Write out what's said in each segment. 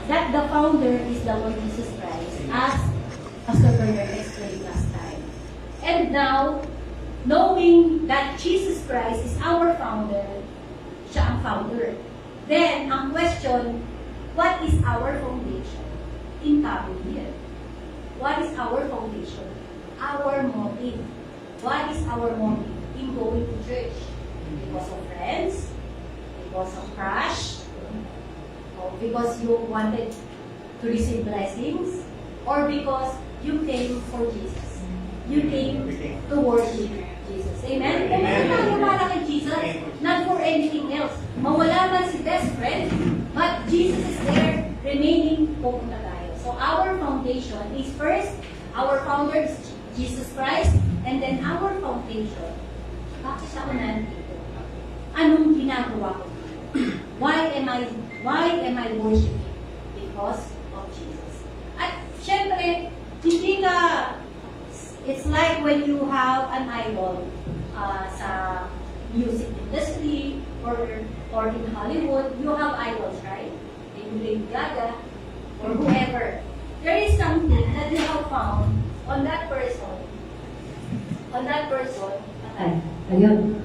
that the founder is the Lord Jesus Christ, as Pastor Bernard explained last time. And now, knowing that Jesus Christ is our founder, siya ang founder. Then, ang question, what is our foundation in coming here? What is our foundation? Our motive. What is our motive in going to church? Because of friends? Because of crush? Or because you wanted to receive blessings? Or because you came for Jesus? You came to worship Jesus. Amen? Kung tayo para kay Jesus, not for anything else. Mawala man si best friend, but Jesus is there, remaining, pupunta tayo. So our foundation is first, our founder is Jesus Christ, and then our foundation. Bakit ako nandito? Anong ginagawa ko? Why am I worshiping? Because of Jesus. At syempre, hindi ka, it's like when you have an idol sa music industry or in Hollywood, you have idols, right? In Lady Gaga or whoever. There is something that you have found on that person. Ayun.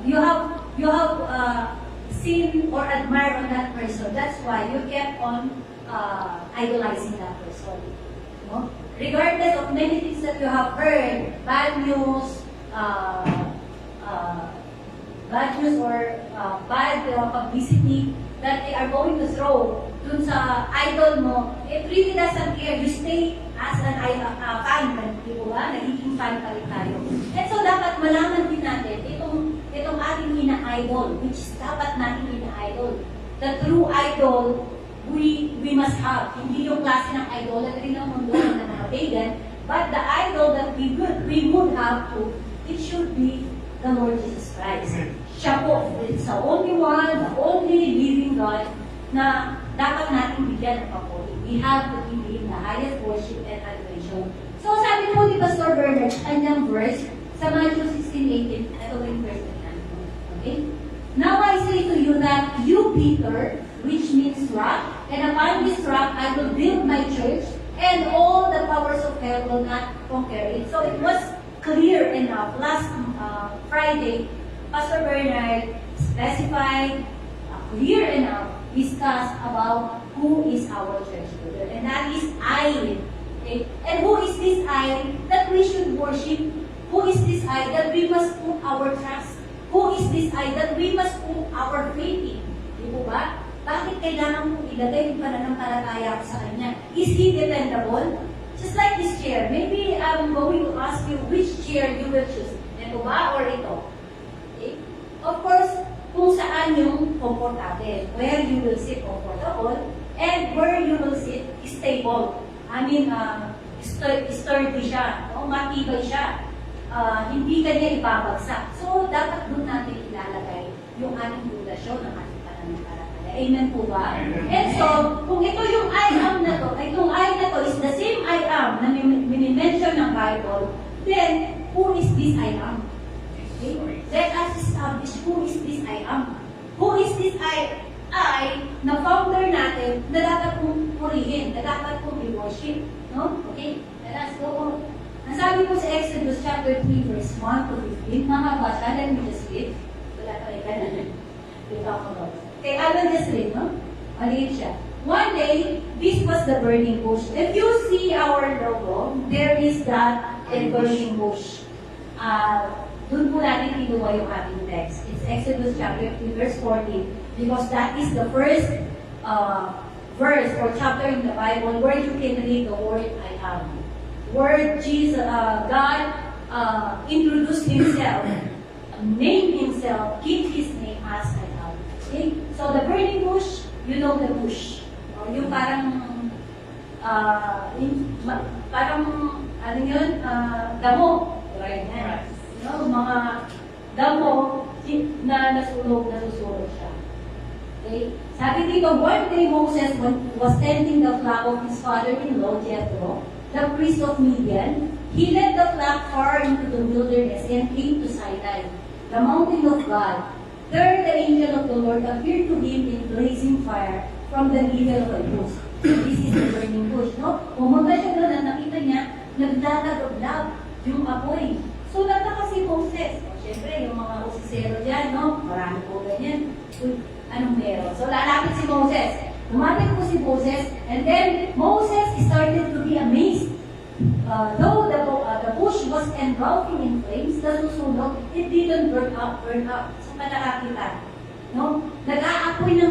You have seen or admired on that person. That's why you kept on idolizing that person. No? Regardless of many things that you have heard, bad news or bad publicity that they are going to throw dun sa idol mo, it really doesn't care. You stay as an fan, di ba? Nagiging fan pa rin tayo. And so, dapat malaman din natin itong ating ina-idol, which is dapat natin ina-idol. The true idol, we must have. Hindi yung klase ng idolatry ng mundo ng mga pagan, but the idol that we would have to, it should be the Lord Jesus Christ. Siya po, it's the only one, the only living God na dapat natin bigyan ng papuri. We have to give Him the highest worship and adoration. So sabi po ni Pastor Bernard, kanyang verse, sa Matthew 16:18, ito yung verse na yan. Okay? Now I say to you that you, Peter, which means rock, and upon this rock I will build my church, and all the powers of hell will not conquer it. So it was clear enough. Last Friday, Pastor Bernard specified, clear enough, discussed about who is our church leader. And that is I. Okay? And who is this I that we should worship? Who is this I that we must put our trust? Who is this I that we must put our faith in? Di po ba? Bakit kailangan mong ilagay yung pananampalataya sa Kanya? Is He dependable? Just like this chair. Maybe I'm going to ask you which chair you will choose. Ito ba or ito? Okay? Of course, kung saan yung comfortable. Where you will sit comfortable and where you will sit stable. I mean, sturdy siya. O, matibay siya. Hindi kanya ibabagsak. So, dapat doon natin ilalagay yung ating pundasyon ng ating pananampalataya. Amen po ba? And so, kung ito yung I am na to, itong I na to is the same I am na minimension ng Bible, then, who is this I am? Okay? Let us establish who is this I am. Who is this I na founder natin na dapat kong purihin, na dapat kong i-worship. No? Okay? Let us go on. Ang sabi po sa Exodus chapter 3 verse 1 to 15, mahaba siya, let me just read. Wala pa rin ganun. Dito ako doon. Okay, I will just read, no? Maliit siya. One day, this was the burning bush. If you see our logo, there is that burning bush. Doon po natin kinuha yung ating text. It's Exodus chapter 3 verse 14 because that is the first verse or chapter in the Bible where you can read the word I am. Where Jesus, God introduced Himself, named Himself, give His name as I am. Okay? So the burning bush, you know the bush. Yung parang, ano yun, damo. Right? No, mga damo na nasusulog siya. Okay? Sabi dito, one day Moses was tending the flock of his father-in-law, Jethro, the priest of Midian. He led the flock far into the wilderness and came to Sinai, the mountain of God. There the angel of the Lord appeared to him in blazing fire from the middle of a bush. This is the burning bush, no? Pumunta siya doon at nakita niya, naglalagablab yung apoy. So, nataka si Moses. Siyempre, yung mga usisero dyan, no? Marami po ganyan. Anong meron? So, lalapit si Moses. Lumapit po si Moses, and then Moses started to be amazed. Though the bush was engulfing in flames, the susunog, it didn't burn up. So, nakakita. No? Nag-aapoy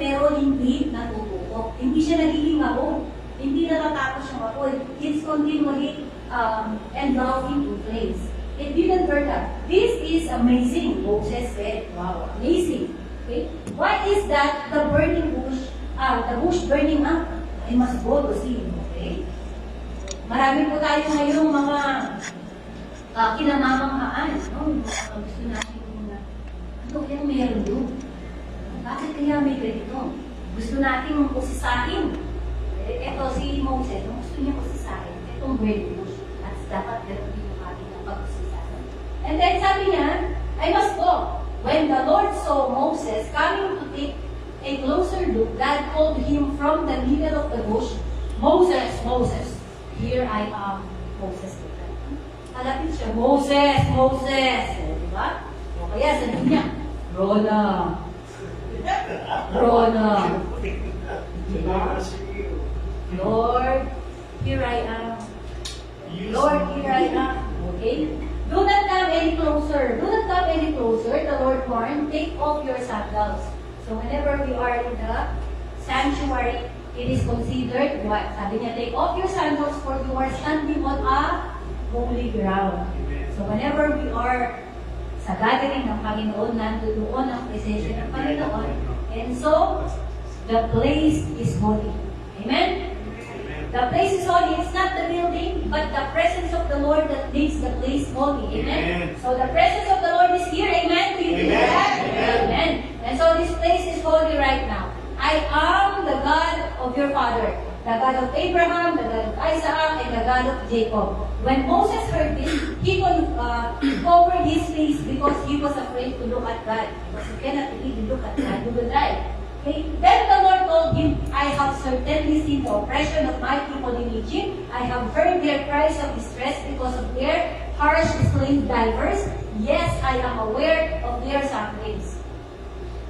pero hindi natutupok. Hindi siya nagiging mabog. Hindi natatapos yung apoy. It's continually engulfing in flames. It didn't burn up. This is amazing, Moses said. Wow, amazing. Okay? Why is that the bush burning up? I must go to see. Okay? Marami po tayo ngayong mga kinamamanghaan. No? Gusto natin ano kaya meron doon? Bakit kaya may ganito? Gusto natin usisahin. Ito si Moses, gusto niya usisahin. Itong burning bush. At dapat gano'n din yung ating pag-usisahin. And then sabi niya, I must go. When the Lord saw Moses coming to take a closer look, God called him from the middle of the bush, Moses, Moses, here I am, Moses. Halapit siya, Moses, Moses. Diba? O kaya sabi niya, Rona. Diba? Lord, here I am. Lord, here I am. Okay? Do not come any closer. Do not come any closer. The Lord warned, take off your sandals. So whenever we are in the sanctuary, it is considered what? Sabi niya, take off your sandals for you are standing on a holy ground. So whenever we are sa gathering ng Panginoon, nandoon ang presensya ng Panginoon. And so, the place is holy. Amen? The place is holy. It's not the building, but the presence of the Lord that makes the place holy. Amen? So the presence of the Lord is here. Amen? Do you believe that? Amen. And so this place is holy right now. I am the God of your father, the God of Abraham, the God of Isaac, and the God of Jacob. When Moses heard this, he covered his face because he was afraid to look at God. Because you cannot really look at God, you will die. Okay? Then the Lord told him, I have certainly seen the oppression of my people in Egypt. I have heard their cries of distress because of their harsh slave drivers. Yes, I am aware of their sufferings.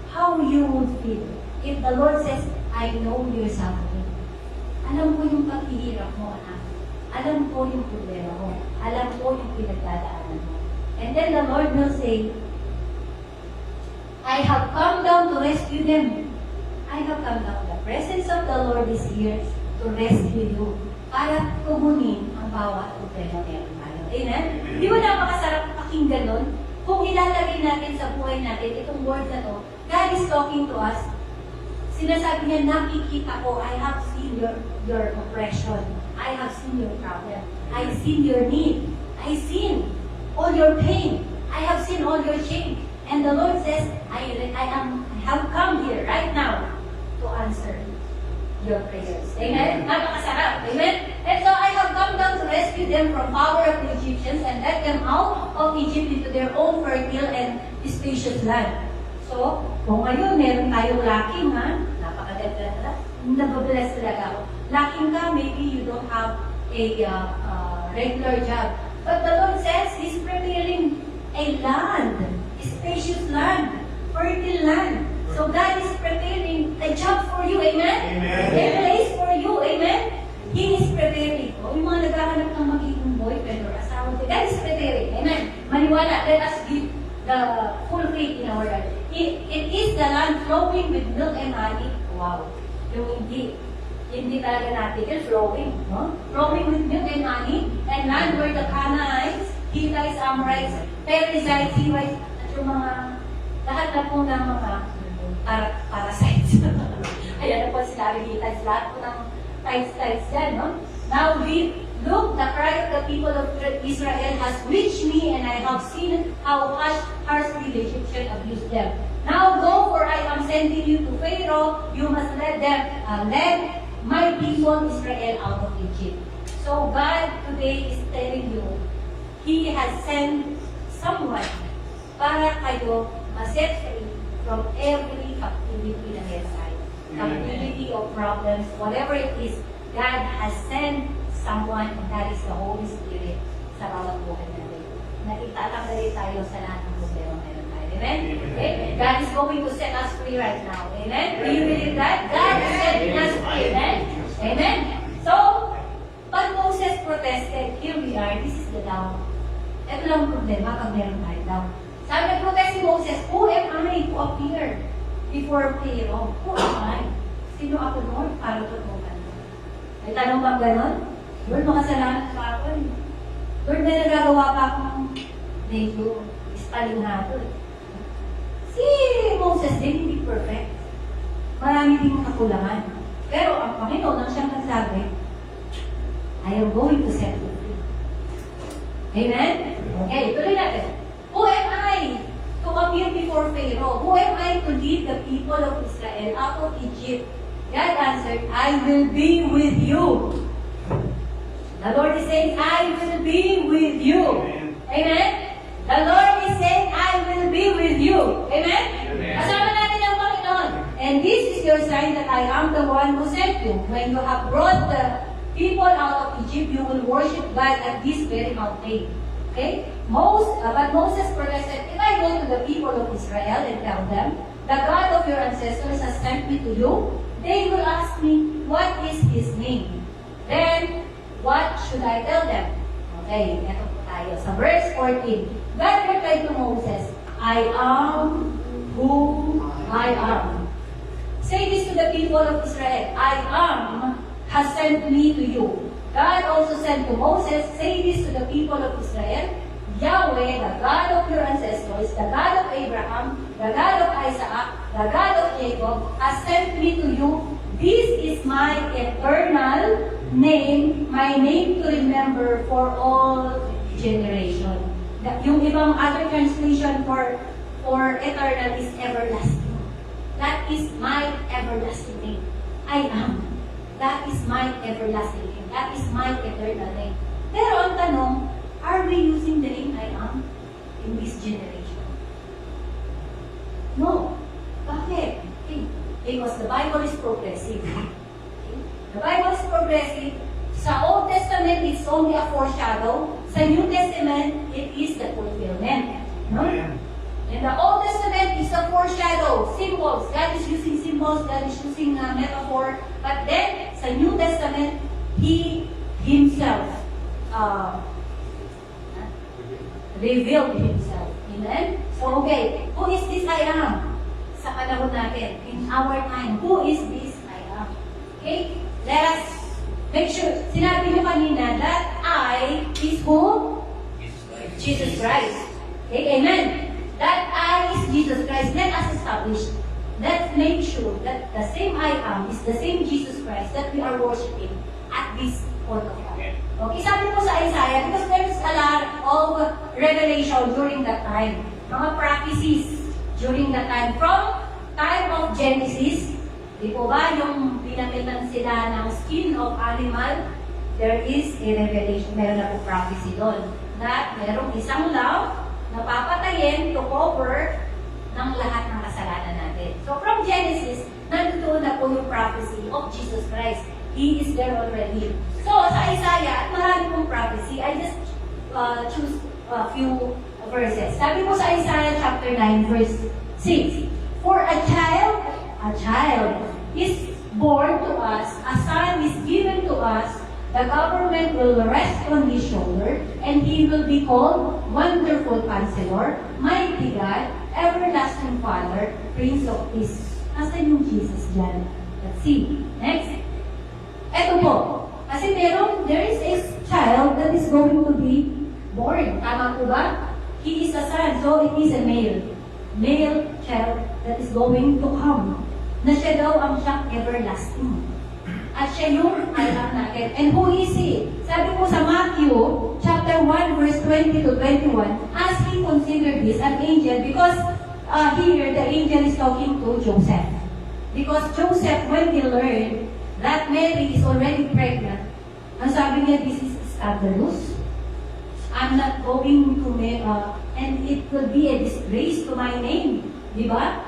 How you would feel if the Lord says, I know your suffering. Alam ko yung paghihirap mo, anak. Alam ko yung problema mo. Alam ko yung pinagdadaanan mo. And then the Lord will say, I have come down to rescue them. I have come down. The presence of the Lord is here to rescue you. Para kukunin ang bawat problema meron tayo. Amen? Di ba napakasarap pakinggan nun? Kung ilalagay natin sa buhay natin, itong word na to, God is talking to us. Sinasabi niya, nakikita ko, I have seen your oppression. I have seen your problem. I have seen your need. I have seen all your pain. I have seen all your shame. And the Lord says, I have come here right now to answer your prayers. Amen? Napakasarap. Amen? And so I have come down to rescue them from power of the Egyptians and let them out of Egypt into their own fertile and spacious land. So, kung ngayon meron tayong lacking, ha? Napakaganda na. Nababless talaga ako. Lacking ka, maybe you don't have a regular job. But the Lord says, He's preparing a land, a spacious land, fertile land. So God is preparing a job for you, amen? Amen. A place for you, amen? He is preparing. O yung mga naghahanap ng magiging boyfriend or asawa, God is preparing, amen? Maniwala, let us give the full faith in our God. It is the land flowing with milk and honey. Wow. Yung hindi talaga natin, flowing, no? Flowing with milk and honey, and land where the Canaanites, Hittites, Amorites, Perizzites, Hivites, at yung mga, lahat na po ng mga parasites. Ayan na po sinabi Hittites, lahat po ng types dyan, no? Now we look, the cry of the people of Israel has reached me, and I have seen how harshly the Egyptians abused them. Now go, for I am sending you to Pharaoh. You must let my people Israel out of Egypt. So God today is telling you, He has sent someone para kayo ma-set free from every captivity na meron tayo. captivity, of problems, whatever it is, God has sent someone, and that is the Holy Spirit sa bawat buhay natin. Na itatanggalin tayo sa lahat ng problema meron tayo. Amen? Okay? God is going to set us free right now. Amen? Do you believe that? God is setting us free. Amen? Amen? So, pag Moses protested, here we are, this is the down. Ito lang ang problema pag meron tayo down. Sabi nag-protest si Moses, who am I to appear before Pharaoh? Who am I? Sino ako noon para tutukan? May tanong bang ganon? Lord, makasalanan pa ako eh. Lord, may nagagawa pa akong medyo ispalinado. Si Moses din, hindi perfect. Marami ding kakulangan. Pero ang Panginoon ang siyang nagsabi, I am going to set you free. Amen? Okay, tuloy natin. Who am I to appear before Pharaoh? Who am I to lead the people of Israel out of Egypt? God answered, I will be with you. The Lord is saying, I will be with you. Amen? The Lord is saying, I will be with you. Amen? Kasama natin ang Panginoon. And this is your sign that I am the one who sent you. When you have brought the people out of Egypt, you will worship God at this very mountain. Okay? But Moses protested, if I go to the people of Israel and tell them, the God of your ancestors has sent me to you, they will ask me, what is his name? Then, what should I tell them? Okay, eto po tayo. Sa verse 14, God replied to Moses, I am who I am. Say this to the people of Israel, I am has sent me to you. God also said to Moses, say this to the people of Israel, Yahweh, the God of your ancestors, the God of Abraham, the God of Isaac, the God of Jacob, has sent me to you. This is my eternal name, my name to remember for all generation. Yung ibang other translation for eternal is everlasting. That is my everlasting name. I am. That is my everlasting name. That is my eternal name. Pero ang tanong, are we using the name I am in this generation? No. Bakit? Okay. Because the Bible is progressive. Okay. The Bible is progressive. Sa Old Testament, it's only a foreshadow. Sa New Testament, it is the fulfillment. No? In the Old Testament, it's a foreshadow. Symbols. God is using symbols. God is using a metaphor. But then, sa New Testament, He Himself revealed Himself. Amen? So, okay. Who is this I am? Sa panahon natin. In our time, who is this I am? Okay? Let us make sure. Sinabi niyo kanina that I is who? Jesus Christ. Okay? Amen? That I is Jesus Christ. Let us establish. Let's make sure that the same I am is the same Jesus Christ that we are worshiping at this point of time. Okay, sabi po sa Isaiah, because there's a lot of revelation during that time. Mga prophecies during that time. From time of Genesis, di po ba, yung pinamitan sila ng skin of animal, there is a revelation, meron na po prophecy doon. That merong isang lamb na papatayin to cover ng lahat ng kasalanan natin. So from Genesis, nandoon na po yung prophecy of Jesus Christ. He is there already. So sa Isaiah, at marami pong prophecy, I just choose a few verses. Sabi po sa Isaiah chapter 9 verse 6, for a child is born to us, a son is given to us, the government will rest on his shoulder, and he will be called Wonderful Counselor, Mighty God, Everlasting Father, Prince of Peace. Nasaan yung Jesus dyan? Let's see. Next. Eto po. Kasi there is a child that is going to be born. Tama po ba? He is a son, so it is a male child that is going to come. Na siya daw ang siyang everlasting. At siya yung alam natin. And who is he? Sabi po sa Matthew, chapter 1, verse 20 to 21, as he considered this, an angel, because here, the angel is talking to Joseph. Because Joseph, when he learned that Mary is already pregnant, ang sabi niya, this is scandalous. I'm not going to and it will be a disgrace to my name. Di ba?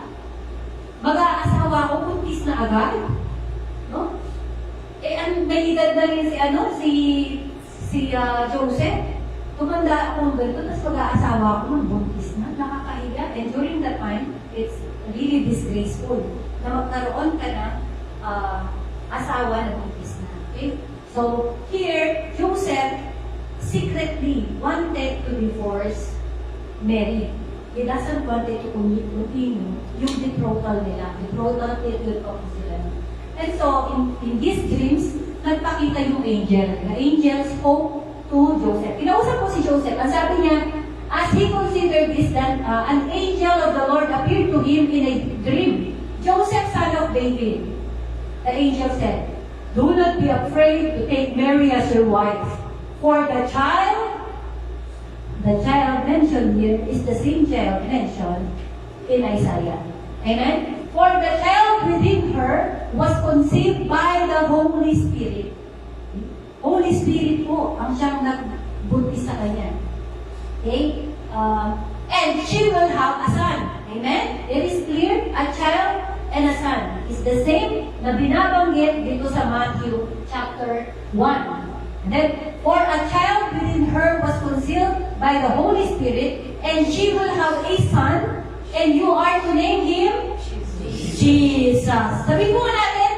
mag-aasawa ko, buntis na agad. No? May edad na rin si Joseph. Tumanda akong ganito, tapos mag-aasawa ako, buntis na, nakakahiya. And during that time, it's really disgraceful na magkaroon ka ng asawa na buntis na. Okay? So, here, Joseph secretly wanted to divorce Mary. He doesn't want it to continue yung betrothal nila. Betrothal period of sila. And so, in these dreams, nagpakita yung angel. The angel spoke to Joseph. Kinausap ko si Joseph. Ang sabi niya, as he considered this, that an angel of the Lord appeared to him in a dream. Joseph, son of David. The angel said, do not be afraid to take Mary as your wife, for the child mentioned here is the same child mentioned in Isaiah. Amen? For the child within her was conceived by the Holy Spirit. Holy Spirit po ang siyang nagbuntis sa kanya. Okay? And she will have a son. Amen? It is clear, a child and a son is the same na binabanggit dito sa Matthew chapter 1. And then, for a child within her was conceived by the Holy Spirit, and she will have a son, and you are to name him Jesus. Sabihin mo nga natin,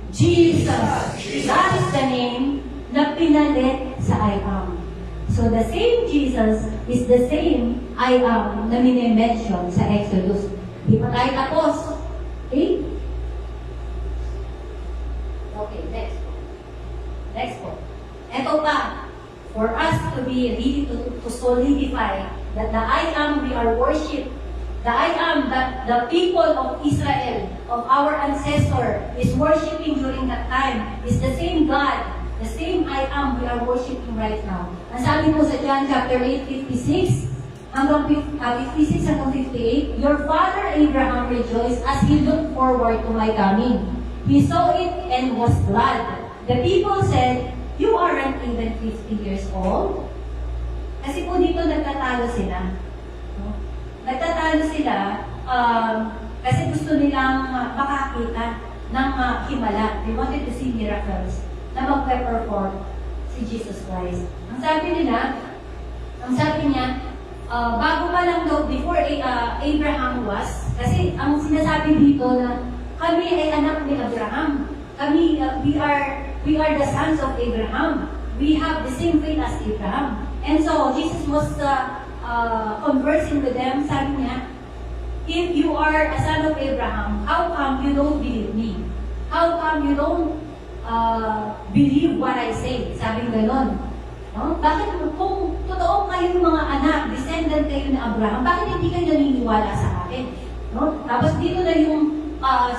Jesus. That is the name na pinalit sa I am. So the same Jesus is the same I am na minimension sa Exodus. Di pa tayo tapos. Okay? Okay, next po. Next po. Ito pa, for us to be really to solidify that the I am we are worship, the I am that the people of Israel, of our ancestor, is worshiping during that time, is the same God, the same I am we are worshiping right now. Ang sabi mo sa John chapter 8, 56, hanggang 56 hanggang 58, your father Abraham rejoiced as he looked forward to my coming. He saw it and was glad. The people said, you aren't even 50 years old. Kasi po dito nagtatalo sila. No? Nagtatalo sila kasi gusto nilang makakita ng himala. They wanted to see miracles na magpe-perform si Jesus Christ. Ang sabi niya, bago pa lang daw, before Abraham was, kasi ang sinasabi dito na kami ay anak ni Abraham. Kami, we are the sons of Abraham. We have the same faith as Abraham. And so, Jesus was conversing with them. Sabi niya, if you are a son of Abraham, how come you don't believe me? How come you don't believe what I say? Sabi ganon. No? Bakit kung totoo kayong mga anak, descendant kayo ni Abraham, bakit hindi kayo naniniwala sa akin? No? Tapos dito na yung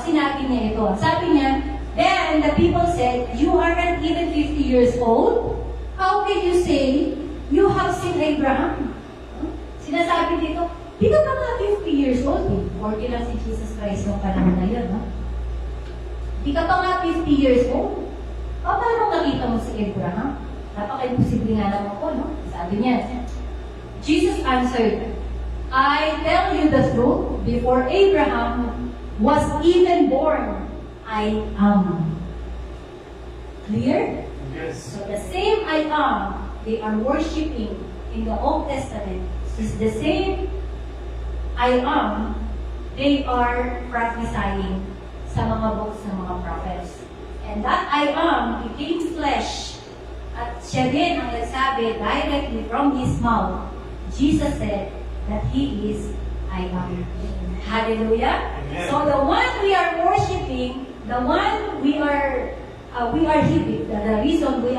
sinabi niya ito. Sabi niya, then the people said, you aren't even 50 years old? How can you say you have seen Abraham? No? Sinasabi dito, di ka pa nga 50 years old eh. 40 lang si Jesus Christ yung panahon na yun. No? Di ka pa nga 50 years old? Paano nakita mo si Abraham? Napaka-imposible nga naman po, no? Sabi niya, Jesus answered, I tell you the truth, before Abraham was even born, I am. Clear? Yes. So the same I am they are worshiping in the Old Testament is the same I am they are prophesying sa mga books ng mga prophets. And that I am became flesh. At siya din ang nagsabi directly from his mouth. Jesus said that he is I am. Hallelujah. Amen. So the one we are worshiping, the one we are here, the reason we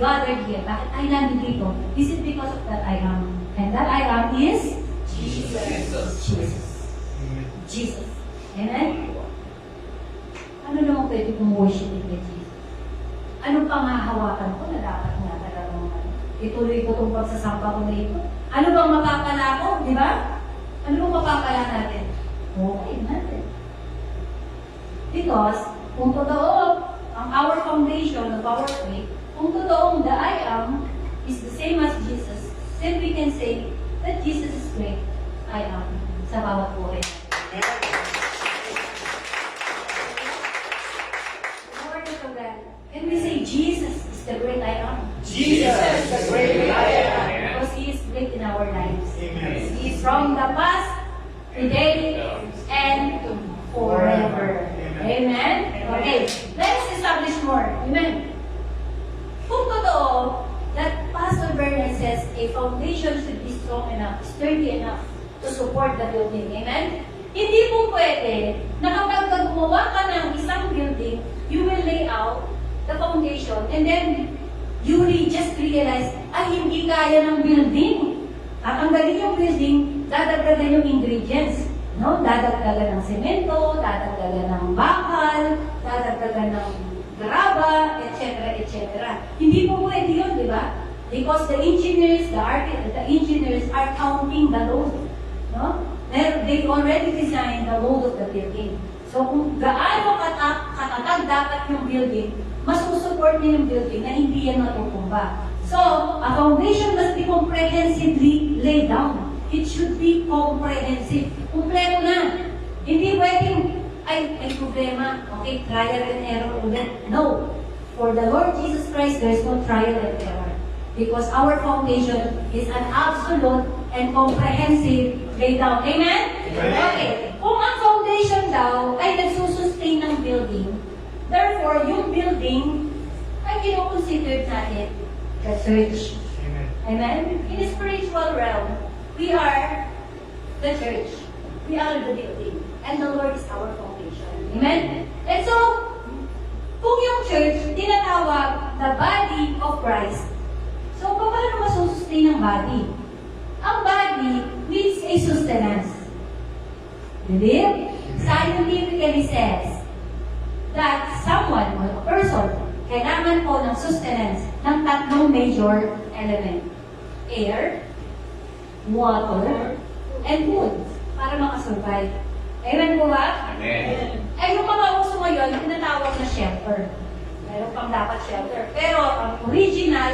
gathered here, bakit tayo nandito? This is because of that I am. And that I am is Jesus. Jesus. Amen? Ano naman pwede kong worshipin kay Jesus? Anong panghahawakan ko na dapat nga talagang ituloy ko itong pagsasamba ko na ito? Ano bang mapapala ko? Di ba? Ano bang mapapala natin? Okay natin. Because, kung totoo, ang our foundation of our faith, kung totoong the I am is the same as Jesus, then we can say that Jesus is great. I am. Sa bawat buhay. Can we say Jesus is the great I am? Jesus, the great I am. Because He is great in our lives. Amen. He is from the past, today, and forever. Amen? Okay, let's establish more. Amen. Kung totoo, that Pastor Bernard says a foundation should be strong enough, sturdy enough to support the building. Amen? Hindi po pwede na kapag gumawa ka ng isang building, you will lay out the foundation and then you will just realize, ay, hindi kaya ng building. At ang galing yung building, dadagdagan yung ingredients. No? Dadagdagan ng semento, dadagdagan ng bakal, dadagdagan ng graba, etc., etc. Hindi po pwede yun, di ba? Because the engineers, the engineers are counting the load. No? They already designed the load of the building. So kung gaano katatag dapat yung building, masusupport niya yung building na hindi yan matutumba. So, a foundation must be comprehensively laid down. It should be comprehensive. Kumpleto na. Hindi pwedeng, ay, may problema. Okay, trial and error ulit. No. For the Lord Jesus Christ, there is no trial and error. Because our foundation is an absolute and comprehensive lay down. Amen? Okay. Kung ang foundation daw ay nagsusustain ng building, therefore, yung building ay kinoconsider natin the church. Amen? In the spiritual realm, we are the church. We are the building. And the Lord is our foundation. Amen? And so, kung yung church, tinatawag the body of Christ, so paano masusustain ang body? Ang body needs a sustenance. Believe? Scientifically says that someone or a person kailangan po ng sustenance ng tatlong major element. Air, water, and food para makasurvive. Amen po ba? Amen. Ay, yung mga uso ngayon, tinatawag na shelter. Meron pang dapat shelter. Pero ang original,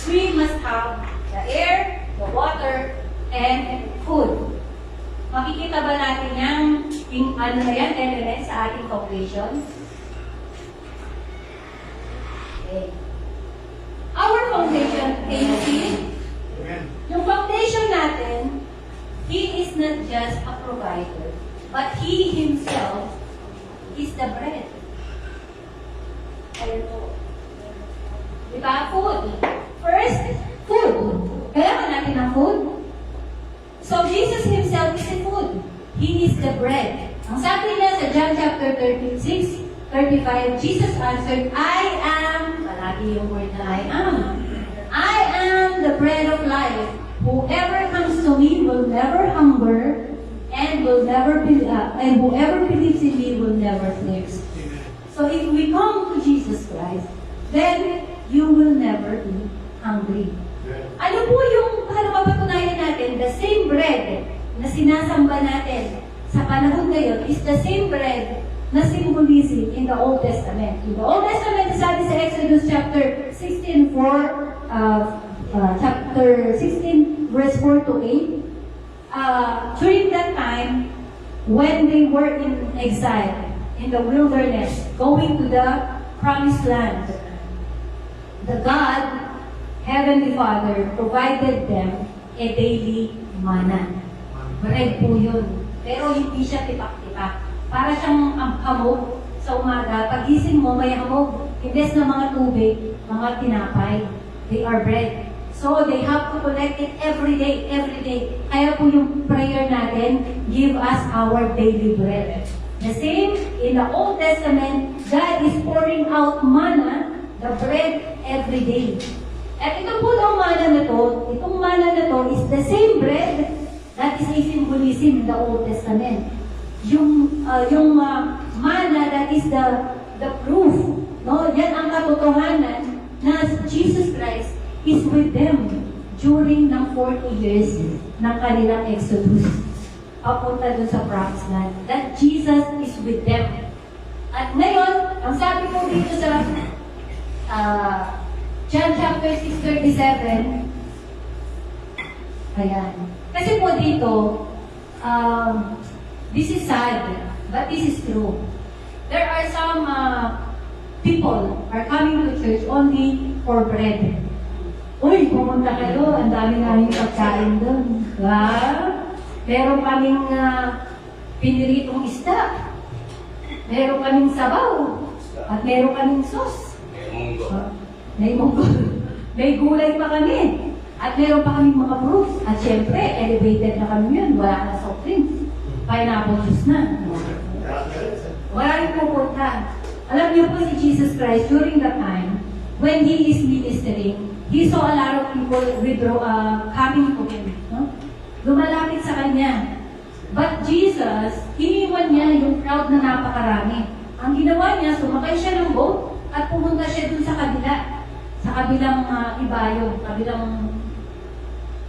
we must have the air, the water, and food. Makikita ba natin yung ano na yan, element sa ating foundation? Okay. Our foundation, can you see? Yung foundation natin, He is not just a provider, but He Himself is the bread. Ayun po. Diba? Food. First, food. Kailangan natin ng food. So, Jesus Himself is the food. He is the bread. Ang sabi niya sa John chapter 36, 35, Jesus answered, I am, palagi yung word na I am the bread of life. Whoever comes to me will never hunger, and whoever believes in me will never thirst. So if we come to Jesus Christ, then you will never be hungry. Ano po yung para mapatunayan natin, the same bread na sinasamba natin sa panahon ngayon is the same bread na symbolism in the Old Testament. In the Old Testament, sabi sa Exodus chapter 16, chapter 16, verse 4 to 8, during that time, when they were in exile, in the wilderness, going to the promised land, the God, Heavenly Father, provided them a daily manna. Bread po yun. Pero hindi siya tipak-tipak. Para siyang hamog sa umaga. Pagising mo, may hamog. Imbes na mga tubig, mga tinapay. They are bread. So, they have to collect it every day, every day. Kaya po yung prayer natin, give us our daily bread. The same, in the Old Testament, God is pouring out manna, the bread, every day. At ito po ang manna na to, itong manna na to is the same bread that is a symbolism in the Old Testament. Yung manna that is the proof, no? Yan ang katotohanan na Jesus Christ is with them during ng 40 years ng kanilang Exodus papunta dun sa promised land. That Jesus is with them. At ngayon, ang sabi ko dito sa John chapter 6:37, ayan. Kasi po dito, this is sad, but this is true. There are some people are coming to church only for bread. Uy, pumunta kayo, ang dami nga yung pagkain doon. Meron kaming piniritong isda. Meron kaming sabaw. At meron kaming sauce. May munggo. May gulay pa kami. At meron pa kaming mga fruits. At syempre, elevated na kami yun. Wala na soft drinks. Pineapple juice na. Wala rin pupunta. Alam niyo po si Jesus Christ, during that time, when He is ministering, He saw a lot of people coming to Him. No? Lumalapit sa Kanya. But Jesus, iniwan niya yung crowd na napakarami. Ang ginawa niya, sumakay siya ng boat at pumunta siya dun sa kabila. Sa kabilang ibayo.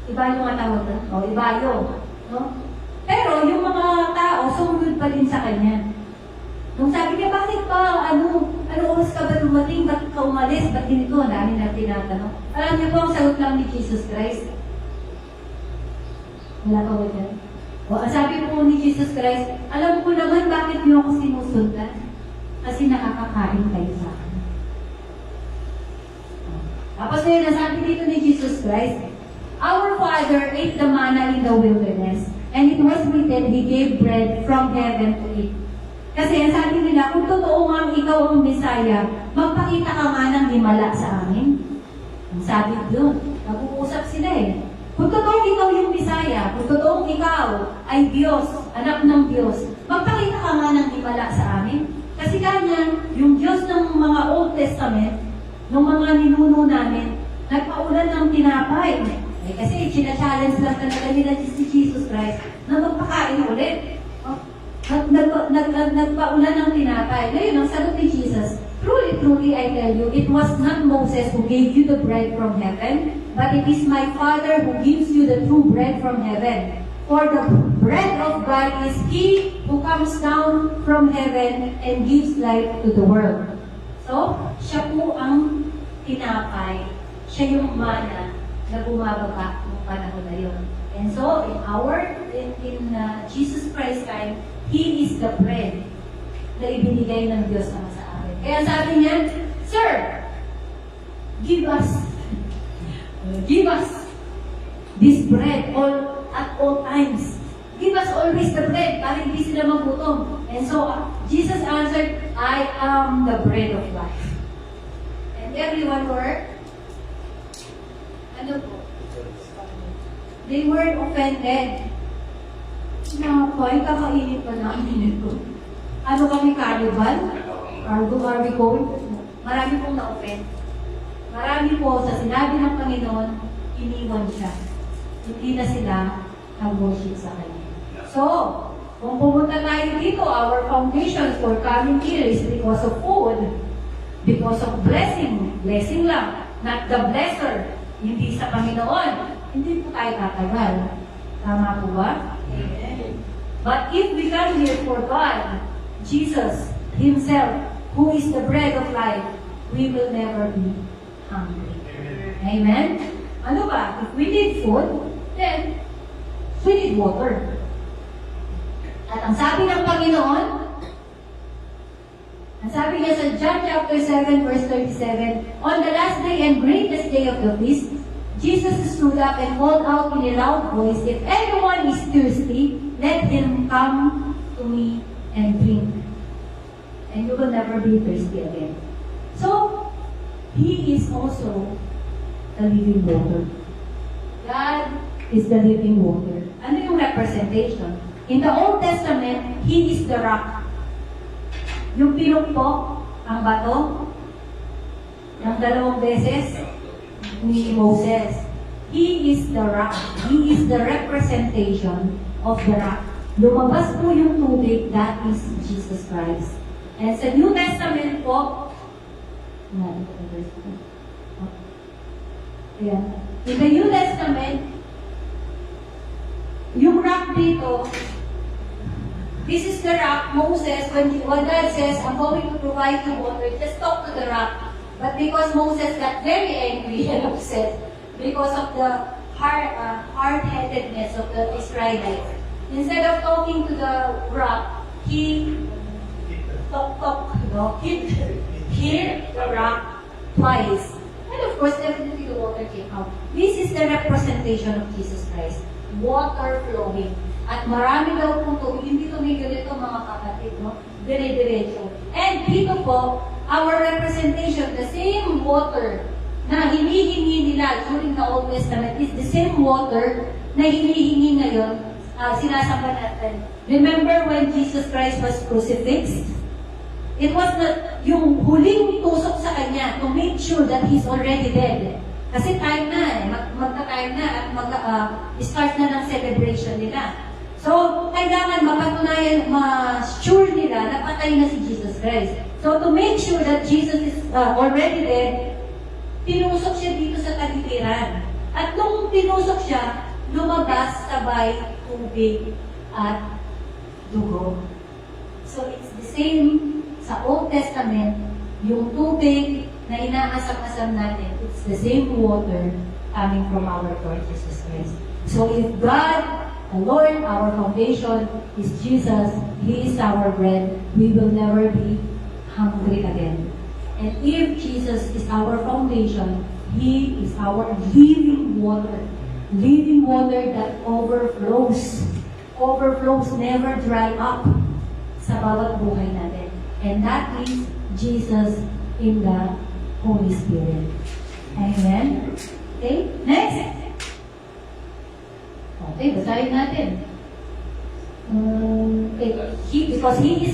Ibayo nga tawag na? O, ibayo. No? Pero yung mga tao, sumunod pa din sa Kanya. Nung sabi niya, bakit ba, ano oras ka ba dumating? Bakit ka umalis? Ba't ganito? Ang dami na tinatanong. Alam niyo po ang sagot lang ni Jesus Christ. Wala ka ba dyan? O, ang sabi po ni Jesus Christ, alam ko naman bakit niyo ako sinusundan. Kasi nakakakain kayo sa akin. Tapos ngayon, nasabi dito ni Jesus Christ, our Father ate the manna in the wilderness, and it was written, He gave bread from heaven to eat. Kasi ang sabi nila, kung totoo nga ikaw ang Messiah, magpakita ka nga ng himala sa amin. Ang sabi doon, nag-uusap sila eh. Kung totoo ikaw yung Messiah, kung totoo ikaw ay Diyos, anak ng Diyos, magpakita ka nga ng himala sa amin. Kasi ganyan, yung Diyos ng mga Old Testament, ng mga ninuno namin, nagpaulan ng tinapay. Eh, kasi challenge lang talaga nila si Jesus Christ na magpakain ulit. Nagpaulan ng tinapay. Ngayon, ang sagot ni Jesus, truly, truly, I tell you, it was not Moses who gave you the bread from heaven, but it is my Father who gives you the true bread from heaven. For the bread of God is He who comes down from heaven and gives life to the world. So, siya po ang tinapay. Siya yung mana na bumababa ng panahon na yun. And so, in Jesus Christ's time, He is the bread na ibinigay ng Diyos naman sa akin. Kaya sabi niya, Sir, give us this bread at all times. Give us always the bread para hindi sila magutom. And so, Jesus answered, I am the bread of life. And everyone were, they were offended. Ay, kakainit pa namin ito. Ano kami, carnival? Are we going? Marami pong na-offend. Marami po sa sinabi ng Panginoon, iniwan siya. Hindi na sila nag-worship sa Kanya. So, kung pumunta tayo dito, our foundation for coming here is because of food, because of blessing. Blessing lang, not the blesser. Hindi sa Panginoon. Hindi po tayo tatagal. Tama po ba? Amen. But if we come here for God, Jesus Himself, who is the bread of life, we will never be hungry. Amen? Ano ba? If we need food, then we need water. At ang sabi ng Panginoon, ang sabi niya sa John chapter 7, verse 37, on the last day and greatest day of the feast, Jesus stood up and called out in a loud voice, if anyone is thirsty, let him come to me and drink. And you will never be thirsty again. So, He is also the living water. God is the living water. Ano yung representation? In the Old Testament, He is the rock. Yung pinukpok, ang bato, ng 2 beses, ni Moses. He is the rock. He is the representation of the rock. Lumabas po yung tubig, that is Jesus Christ. And sa New Testament po, in the New Testament, yung rock dito, this is the rock. Moses, when God says, I'm going to provide you water, just talk to the rock. But because Moses got very angry and upset because of the hard-headedness of the Israelites, instead of talking to the rock, he hit hit the rock twice. And of course, definitely the water came out. This is the representation of Jesus Christ. Water flowing. At marami daw pong tubig. Hindi tumigil ito mga kapatid, no? Dire-diretso. And dito po, our representation, the same water na hinihingi nila during the Old Testament is the same water na hinihingi ngayon, sinasamba natin. Remember when Jesus Christ was crucifixed? It was yung huling tusok sa kanya to make sure that he's already dead. Kasi time na eh, magta-time na at start na ng celebration nila. So, kailangan mapatunayan, ma-sure nila na patay na si Jesus Christ. So, to make sure that Jesus is already dead, tinusok siya dito sa tagiliran. At nung tinusok siya, lumabas sabay tubig at dugo. So, it's the same sa Old Testament, yung tubig na inaasam-asam natin, it's the same water coming from our Lord Jesus Christ. So if God, the Lord, our foundation, is Jesus, He is our bread, we will never be hungry again. And if Jesus is our foundation, He is our living water that overflows, never dry up sa bawat buhay natin. And that is Jesus in the Holy Spirit. Amen? Okay? Next. Okay, basahin natin. Because he is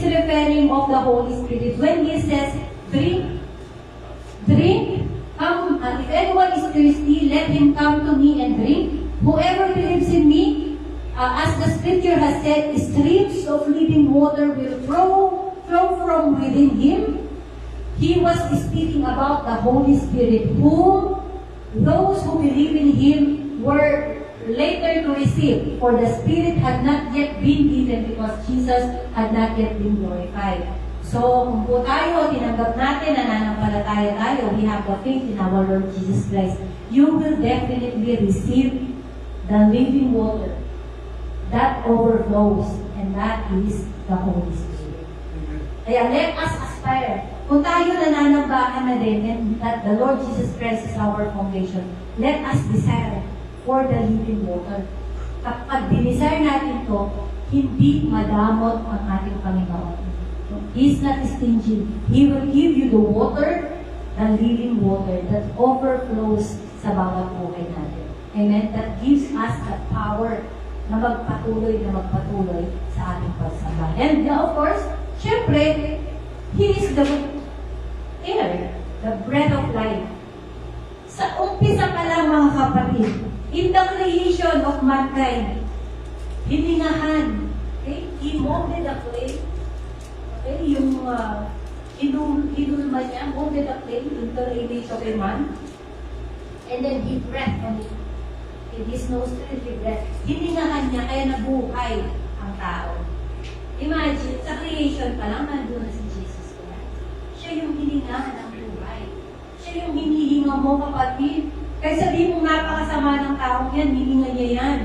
referring of the Holy Spirit. When he says, drink, come, if anyone is thirsty, let him come to me and drink. Whoever believes in me, as the scripture has said, streams of living water will flow from within him. He was speaking about the Holy Spirit, whom those who believe in him were later to receive, for the Spirit had not yet been given because Jesus had not yet been glorified. So, kung po tayo, tinanggap natin, nananampalataya tayo, we have the faith in our Lord Jesus Christ, you will definitely receive the living water that overflows, and that is the Holy Spirit. Kaya let us aspire. Kung tayo nananambahan na din, and that the Lord Jesus Christ is our foundation, let us desire for the living water. Kapag dinesire natin to, hindi madamot ang ating Panginoon. He is not stingy. He will give you the water, the living water that overflows sa bawat buhay natin. Amen? That gives us the power na magpatuloy sa ating pagsamba. And of course, syempre, He is the air, the breath of life. Sa umpisa pa lang mga kapatid, in the creation of mankind, hiningahan, okay? He molded the clay, okay? Yung hinulma niya, molded the clay into the image of a man, and then He breathed on it. In His nostrils, He breathed. Hiningahan niya, kaya nabuhay ang tao. Imagine, sa creation pa lang, nandun na si Jesus Christ. Siya yung hiningahan ng buhay. Siya yung hinihinga mo, kapatid. Kaya sabihin mo, napakasama ng taong yan, hininga niya yan.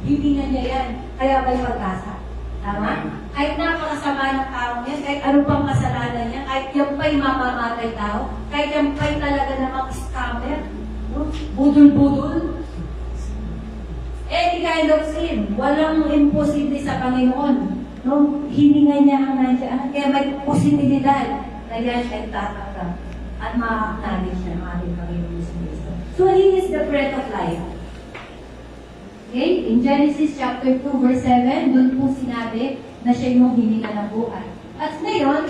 Hininga niya yan. Kaya may pag-asa. Tama? Kahit napakasama ng taong yan, kahit ano pang kasalanan niya, kahit yan pa'y mamamatay tao, kahit yan pa'y talaga namang scammer, no? Budol-budol, any kind of sin, walang imposible sa Panginoon. No? Hininga niya ang nandiyan. Kaya may posibilidad na yan ay tatanggap at ma-acknowledge niya ang ating Panginoon Kristo. So, He is the breath of life. Okay? In Genesis chapter 2, verse 7, doon po sinabi na siya yung hininga ng buhay. At ngayon,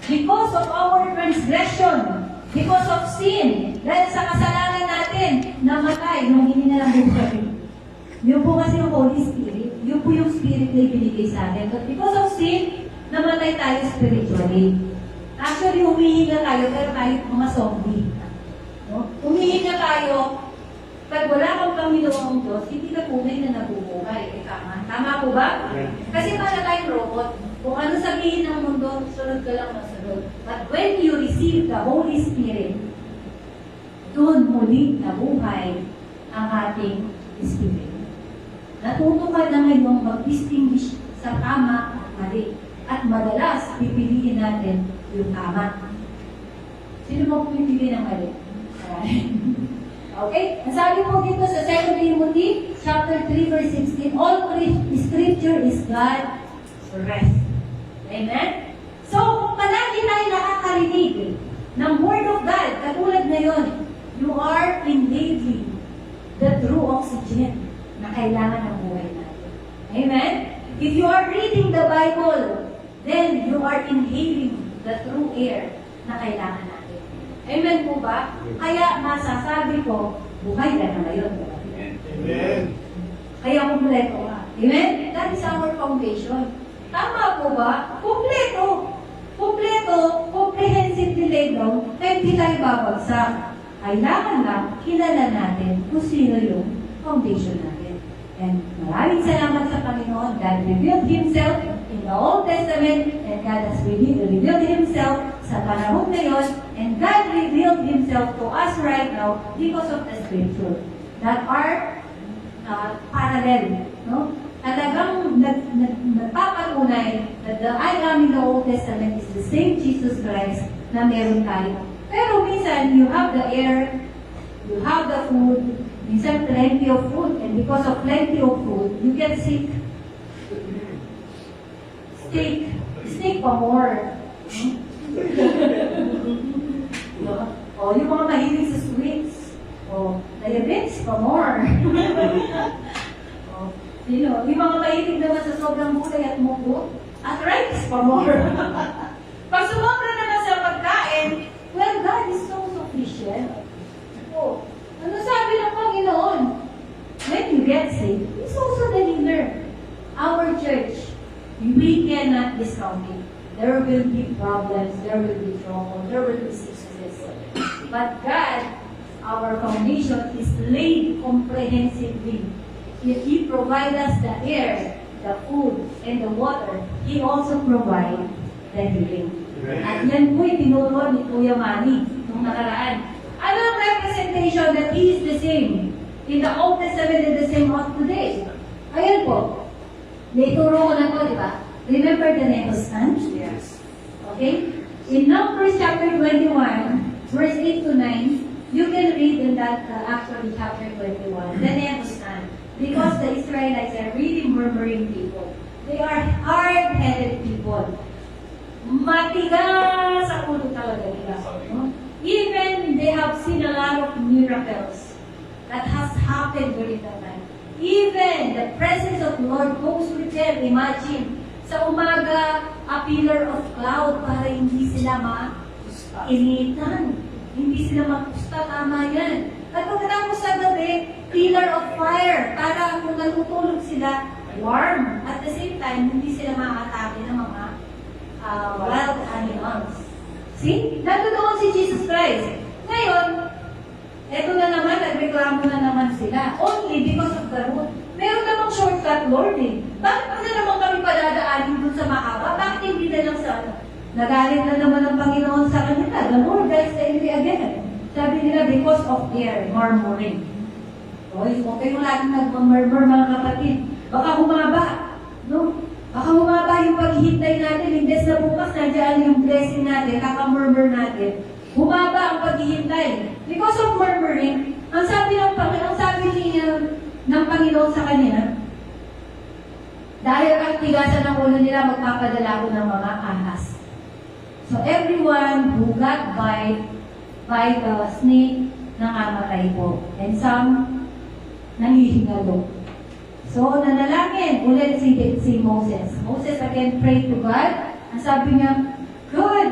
because of our transgression, because of sin, dahil sa kasalanan natin, namatay nung hininga ng buhay. Yun po kasi yung Holy Spirit. Yun po yung Spirit na ibinigay sa atin. But because of sin, namatay tayo spiritually. Actually, humihinga tayo, pero tayo mga zombie. No? Humihinga tayo, pag wala kang Panginoong Diyos, hindi ka tunay na nabubuhay. Tama? Tama po ba? Kasi para tayong robot. Kung ano sabihin ng mundo, sunod ka lang masunod. But when you receive the Holy Spirit, doon muli nabuhay ang ating Spirit. Natuto ka na ngayong mag-distinguish sa tama at mali. At madalas, pipiliin natin yung tama. Sino mo pumipili ng mali? Okay? Ang sabi po dito sa 2 Timothy chapter 3 verse 16, all scripture is God rest. Amen? So, kung palagi tayo nakakarinig ng Word of God, katulad ngayon, you are inhaling the true oxygen na kailangan ng buhay natin. Amen? If you are reading the Bible, then you are inhaling the true air na kailangan natin. Amen po ba? Kaya masasabi ko, buhay ka na ngayon. Amen. Kaya kumpleto ka. Amen? That is our foundation. Tama po ba? Kumpleto. Kumpleto, comprehensively laid down, kaya hindi tayo babagsak. Kailangan lang, kilala natin kung sino yung foundation natin. And maraming salamat sa Panginoon. God revealed Himself in the Old Testament, and God has revealed Himself sa panahon ngayon, and God revealed Himself to us right now because of the Scripture that are parallel. No? Talagang nagpapatunay that the I am in the Old Testament is the same Jesus Christ na meron tayo. Pero minsan, you have the air, you have the food, minsan plenty of food, and because of plenty of food, you get sick. Steak pa more. O, yung mga mahilig sa sweets. O, diabetes pa more. Yung mga mahilig naman sa sobrang gulay at mugo, arthritis pa more. Pag sumobra naman sa pagkain, well, God is so sufficient. Oh, ano sabi ng Panginoon? When you get sick, He's also the healer. Our church, we cannot discount it. There will be problems, there will be trouble, there will be sicknesses. But God, our foundation is laid comprehensively. If He provides us the air, the food, and the water, He also provides the healing. At yan po tinuro ni Kuya Manny nung nakaraan. Ano ang representation that He is the same in the Old Testament and the same as today? Ayan po. Naituro ko na to, di ba? Remember the lampstand? Yes. Okay? In Numbers chapter 21, verse 8 to 9, you can read in that actually chapter 21, the lampstand. Because the Israelites are really murmuring people. They are hard-headed people. Matigas sa ulo talaga nila. No? Even they have seen a lot of miracles that has happened during that time. Even the presence of the Lord goes with them. Imagine, sa umaga, a pillar of cloud para hindi sila mainitan. Hindi sila mapusta. Tama yan. At pagkatapos sa gabi, pillar of fire para kung natutulog sila, warm. At the same time, hindi sila makatake ng mga wild animals. See? Natutuon si Jesus Christ. Ngayon, eto na naman, nagreklamo na naman sila. Only because of the road. Meron namang shortcut, Lord eh. Bakit pa na naman kami padadaanin dun sa mahaba? Bakit hindi na lang sa ano? Nagalit na naman ang Panginoon sa kanila. The Lord guides the enemy again. Sabi nila, because of their murmuring. Okay, okay mo lagi nag-murmur mga kapatid. Baka humaba. No? Baka humaba yung paghihintay natin. Imbes na bukas, nandiyan yung blessing natin, kakamurmur natin. Humaba ang paghihintay. Because of murmuring, ang sabi ng Panginoon sa kanila, dahil ang tigasan ng ulo nila, magpapadala ko ng mga ahas. So everyone who got bite by the snake, nangamatay po. And some, nangihingalo. So, nanalangin ulit si Moses. Moses again prayed to God. Ang sabi niya, God,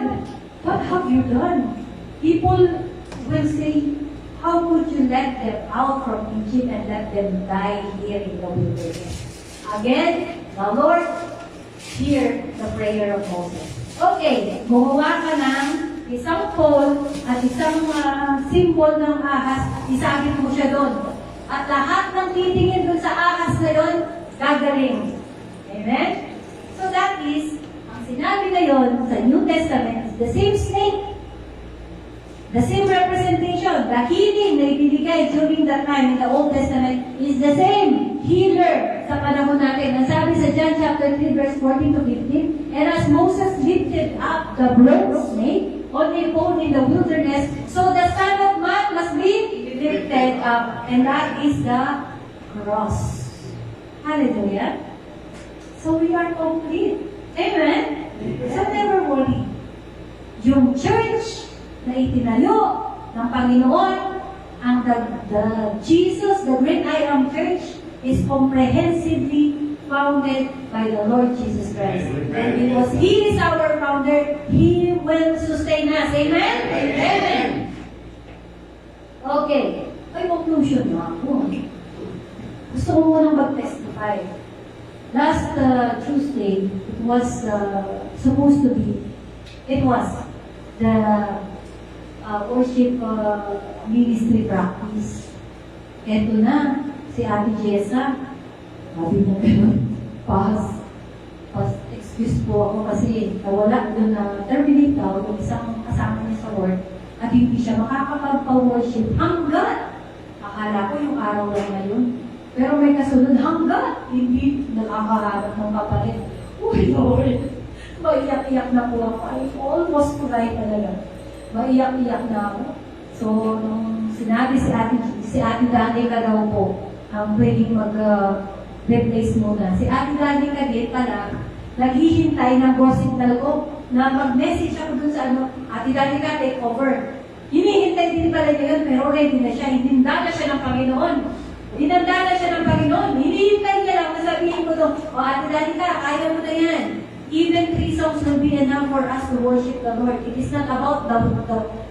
what have you done? People will say, how could you let them out from Egypt and let them die here in the wilderness? Again, the Lord heard the prayer of Moses. Okay, gumawa ka ng isang pole at isang symbol ng ahas, isabit mo siya doon. At lahat ng titingin doon sa ahas na yun, gagaling. Amen? So that is, ang sinabi ngayon sa New Testament is the same snake, the same representation, the healing na ibinigay during that time in the Old Testament is the same healer sa panahon natin. Ang sabi sa John chapter 3 verse 14 to 15, And as Moses lifted up the bronze snake on a pole in the wilderness, so the Son of Man must be lifted up. And that is the cross. Hallelujah. So we are complete. Amen? So never worry. Yung church na itinayo ng Panginoon, ang the Jesus, the great I Am Church, is comprehensively founded by the Lord Jesus Christ. And because He is our founder, He will sustain us. Amen? Amen. Okay. Ay, conclusion na ako. Gusto ko munang mag-testify. Last Tuesday, it was supposed to be, it was the worship ministry practice. Eto na, si Ate Jessa, sabi niya gano'n, excuse po ako kasi nawala doon na terminate daw yung isang kasama niya sa work at hindi siya makakapagpa-worship hanggat, akala ko yung araw lang na yun. Pero may kasunod hanggat hindi nakakaharap ng kapalit. Uy, Lord! Maiyak-iyak na po ako. I almost cry talaga. Maiyak-iyak na ako. So, nung sinabi si Ate Dani ka daw po, ang pwedeng mag-replace muna. Si Ate Dani ka din pala, naghihintay ng gossip na loob na mag-message ako dun sa Ate Dani ka, take over. Hinihintay din pala niya yun, pero ready na siya. Hinihintay na siya ng Panginoon. Dinandala siya ng Panginoon. Hinihintay niya lang, masabihin ko doon, o Ate Dani ka, kaya mo na yan. Even 3 songs will be enough for us to worship the Lord. It is not about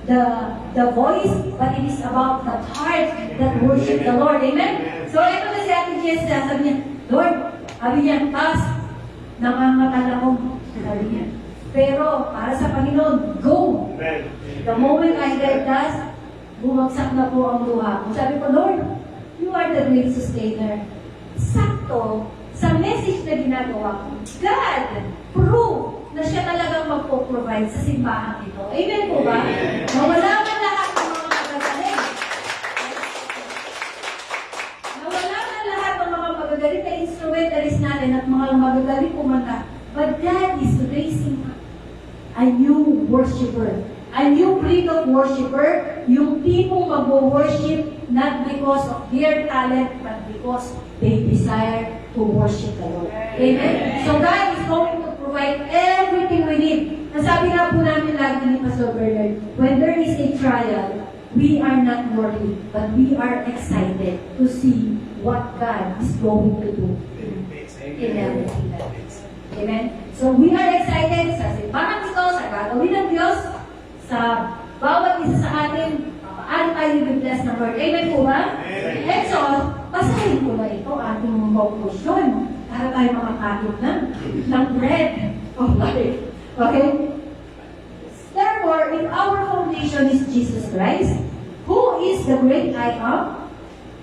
the voice, but it is about the heart that worship the Lord. Amen? So, ito na si Ate Jessica, sabi niya, Lord, sabi niya, pas, nangangatal ako, sabi niya. Pero, para sa Panginoon, go! The moment I get that, bumagsak na po ang luha. Sabi ko, Lord, You are the great sustainer. Sakto, sa message na ginagawa ko, God, prove na siya talagang magpo-provide sa simbahan ito. Amen po ba? Nawala man lahat ng mga magagaling. Nawala man lahat ng mga magagaling na instrumentaries natin at mga magagaling kumanta. But God is raising up a new worshiper. A new breed of worshiper, yung tipong mag-worship not because of their talent, but because they desire to worship the Lord. Amen? So God is going to provide everything we need. Nasabi nga po namin lagi ni Pastor Bernard, when there is a trial, we are not worried, but we are excited to see what God is going to do in everything that is. Amen? So we are excited sa simbahan ito, sa gagawin ng Diyos, sa bawat isa sa atin, paano tayo i-bless ng Lord. Amen po ba? And so, basahin ko na ito ating conclusion para tayo makakain ng bread of life. Okay? Therefore, if our foundation is Jesus Christ, who is the great I Am,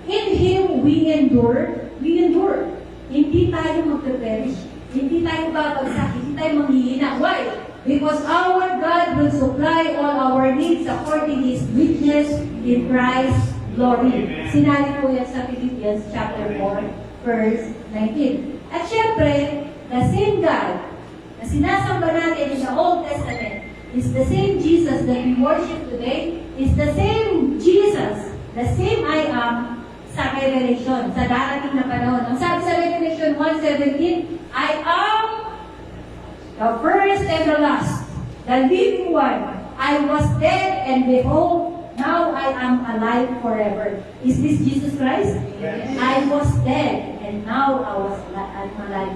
in Him we endure. Hindi tayo magpe-perish. Hindi tayo babagsak. Hindi tayo manghihina. Why? Because our God will supply all our needs according His riches in Christ's glory. Sinabi po yan sa Philippians chapter 4, verse 19. At syempre, the same God na sinasamba natin in the Old Testament is the same Jesus that we worship today, is the same Jesus, the same I Am sa Revelation, sa darating na panahon. Ang sabi sa Revelation 1:17, I am the first and the last, the living one. I was dead, and behold, now I am alive forever. Is this Jesus Christ? Yes. I was dead, and now I'm alive.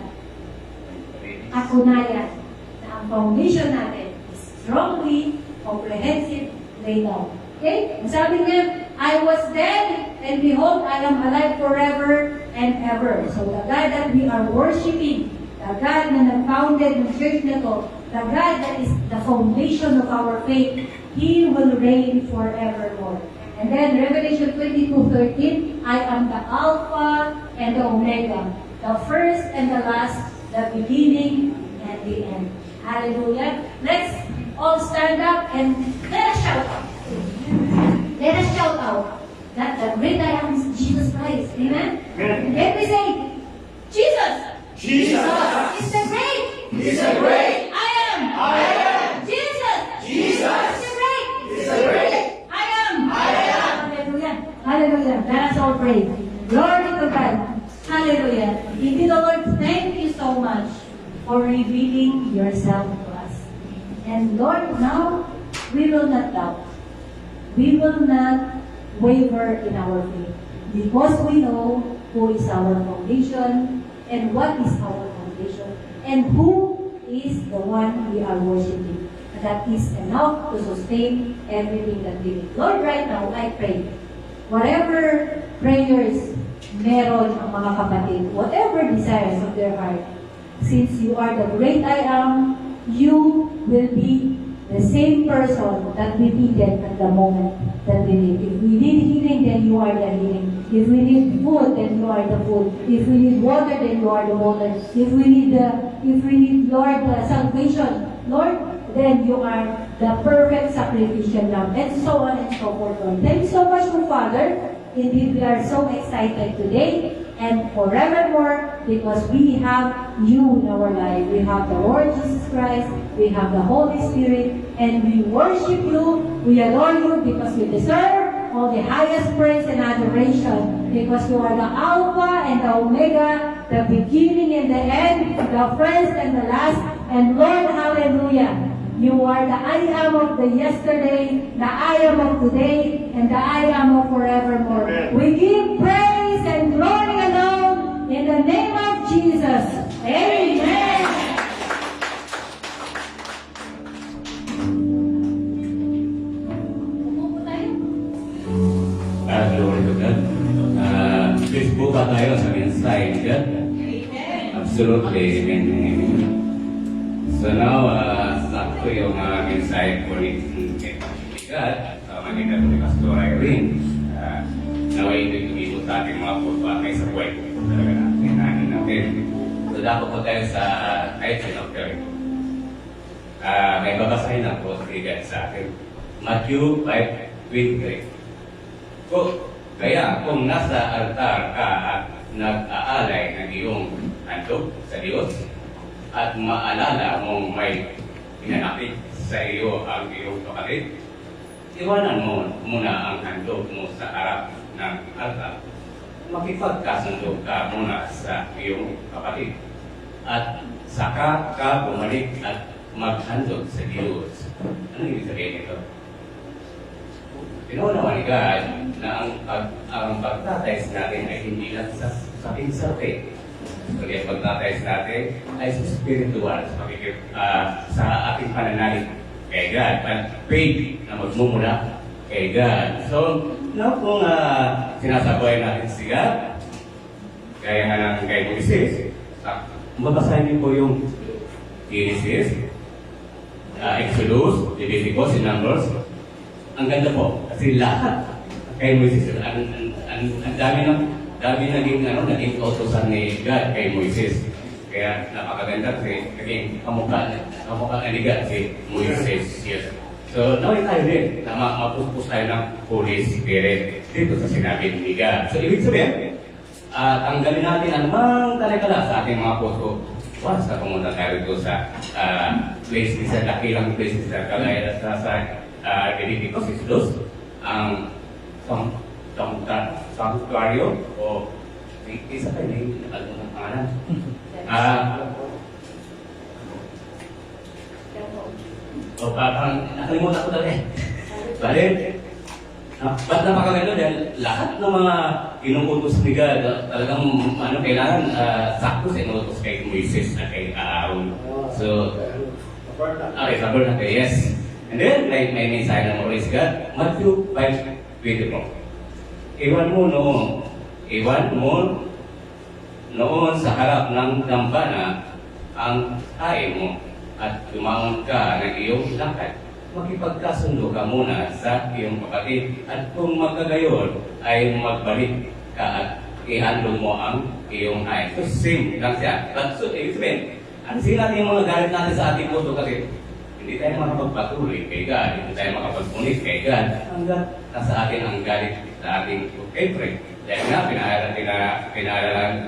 Katunayan na ang foundation natin is strongly, comprehensive, laid out. Okay? Ang sabi niya, I was dead, and behold, I am alive forever and ever. So the God that we are worshiping, the God na nag-founded ng church na to, the God that is the foundation of our faith, He will reign forevermore. And then Revelation 22:13, I am the Alpha and the Omega, the first and the last, the beginning and the end. Hallelujah. Let's all stand up and let us shout out. Let us shout out that the great I Am is Jesus Christ. Amen? Amen. Let me say, Jesus! Jesus is the great! is a great revealing yourself to us. And Lord, now we will not doubt. We will not waver in our faith because we know who is our foundation and what is our foundation and who is the one we are worshiping. And that is enough to sustain everything that we need. Lord, right now, I pray, whatever prayers meron ang mga kapatid, whatever desires of their heart, since you are the great I am, you will be the same person that we needed at the moment that we need. If we need healing, then you are the healing. If we need food, then you are the food. If we need water, then you are the water. If we need Lord salvation, Lord, then you are the perfect sacrificial lamb, and so on and so forth, Lord. Thank you so much, Father. Indeed, we are so excited today and forevermore because we have you in our life. We have the Lord Jesus Christ, we have the Holy Spirit, and we worship you, we adore you because you deserve all the highest praise and adoration because you are the Alpha and the Omega, the beginning and the end, the first and the last, and Lord, hallelujah. You are the I am of the yesterday, the I am of today, and the I am of forevermore. Amen. We give praise and glory alone in the name of Jesus. Amen. Upo po tayo. Glory to God. Please buka tayo sa inside God. Absolutely. Amen. So now, sakto yung inside for God, magiging ni Pastor Irene. Naway ito tumibot sa ating mga pagpapay sa buhay. Talaga natin natin. So dapat po tayo sa title of the may babasahin na po sa akin. Matthew 5:23. Kaya kung nasa altar ka at nag-aalay ng iyong handog sa Diyos at maalala mong may pinanakit sa iyo ang iyong kapatid, iwanan mo muna ang handog mo sa harap ng altar. Makipagkasundo ka muna sa iyong kapatid at saka ka bumalik at maghandog sa Diyos. Ano ibig sabihin nito? Pinaunawa ni God na ang pagtatays natin ay hindi lang sa pinsapi. Kundi ang pagtatays natin ay sa spiritual, sa ating pananalig kay God. At faith na magmumula kay God. So, kung sinasabuhay natin si God, kaya nga ng kay Moises, mabasahin niyo po yung Genesis, Exodus, Leviticus, and Numbers. Ang ganda po, kasi lahat kay Moises, ang dami naging utusan ni God kay Moises. Kaya napakaganda kasi naging kamukha ni God si Moises. Yes. So, naway tayo din na mapupus tayo ng Holy Spirit dito sa sinabi ni God. So, ibig sabihin, tanggalin natin anumang talikala sa ating mga puso. Basta pumunta tayo dito sa place ni sa dakilang place ni sa kagaya sa Leviticus, Exodus, ang sanctuaryo o isa kayo na yung nakalimutan ng pangalan. O parang nakalimutan ko dali. Balik, ba't napakaganda dahil lahat ng mga inuutos ni God, talagang kailangan sakto sa inuutos kay Moises at kay Aaron. So, okay, sabar na kayo, yes. And then, may mensahe ng praise God, Matthew 5:24. Iwan mo noon sa harap ng dambana ang tae mo at tumangon ka ng iyong lakad. Makipagkasundo ka muna sa iyong kapatid at kung magkagayon ay magbalik ka at ihandog mo ang iyong hain. So, same lang siya. But so, ibig sabihin, ano sila yung mga galit natin sa ating puso kasi hindi tayo makapagpatuloy kay God, hindi tayo makapagpunit kay God hanggang nasa atin ang galit sa ating every. Dahil nga,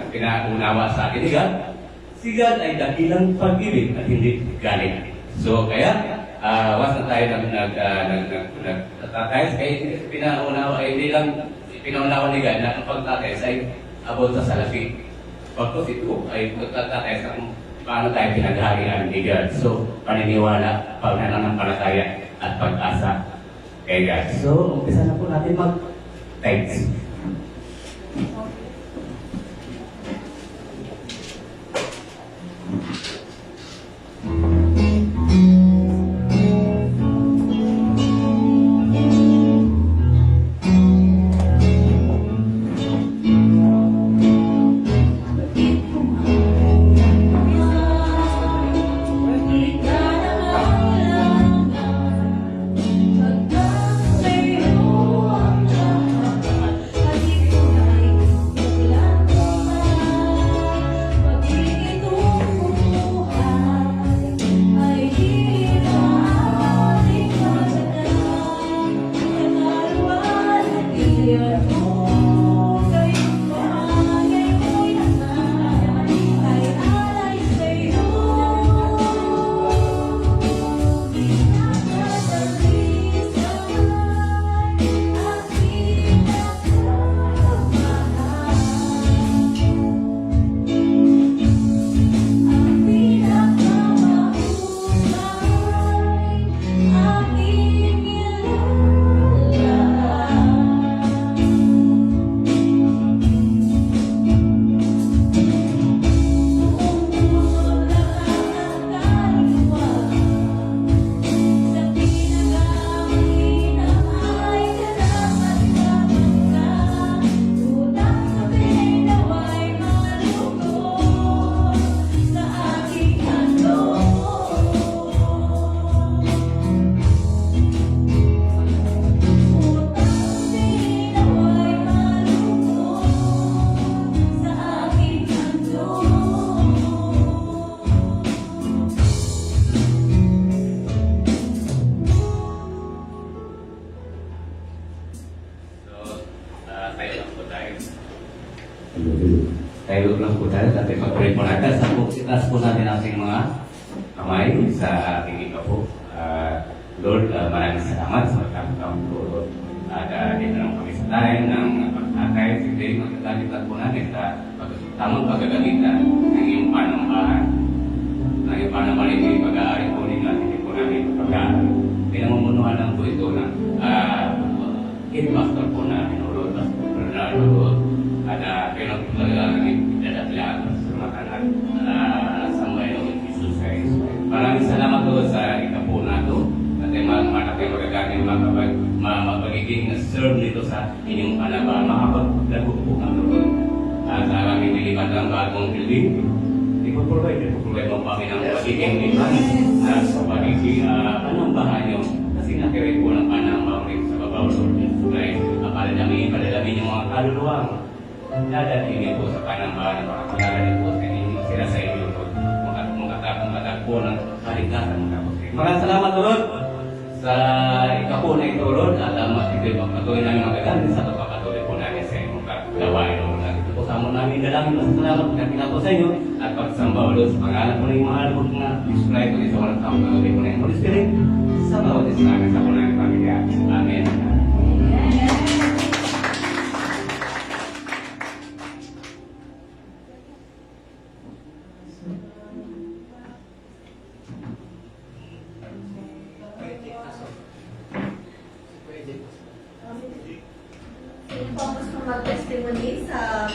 pinaunawa sa atin ni God, si God ay dakilang pag-ibig at hindi galit. So, kaya, was na tayo nagtatayos, kaya pinaunawa, hindi lang pinaunawa ni God na ang pagtatayos ay about sa salafi. Pagkos ito ay magtatayos ang paano tayo pinagharian ni God. So, paniniwala, pananampalataya, at pag-asa kay God. So, umpisa na po natin mag-thanks. Tayo lang po tayo at ipag-pray po natin. Itaas po natin ang ating mga kamay sa ating ikapo. Lord, maraming salamat sa pagkakataon po, Lord. At dito lang kami sa tayo ng pagkakay. Sige, magkakalitan po natin sa tamang paggagamitan ng iyong panambahan. Ng iyong panambahan ito yung pag-aari po nila. Hindi po namin pag-aari. Pinamumunuhan lang po ito ng pastor po namin, Lord. Pastor Bernardo, Lord. At pinagpagalagang dadaklaan sa makanan sa mga ng Jesus Christ. Maraming salamat po sa ikapo na ito. At malaki magagamit magiging serve nito sa inyong panaba. Makapaglago po kami doon. At aming nilipat ng bagong building. Ipaprovide mo kami ng magiging liman sa pagiging panambahan nyo. Kasi nakirin po ng panambahan sa babaw Lord Jesus Christ. Padalami yung mga kaluluwang dadating niyo po sa panambahan ng mga pagkakalit po sa inyo, sila sa inyo po, makatagpo ng kaligtasan mga po. Maraming salamat, Lord, sa ikapo na ito, Lord, at ito'y pagpatuloy namin magagamit sa pagpapatuloy po namin sa inyong gawain, Lord. At ito po sa mo namin dalangin mas salamat na po sa inyo at pagsamba, Lord, sa pangalan po na yung mahal po na display ko sa walang taong patuloy po na yung Holy Spirit sa bawat isa namin sa po namin pamilya. Amen. Sino po ang gusto mag-testimony sa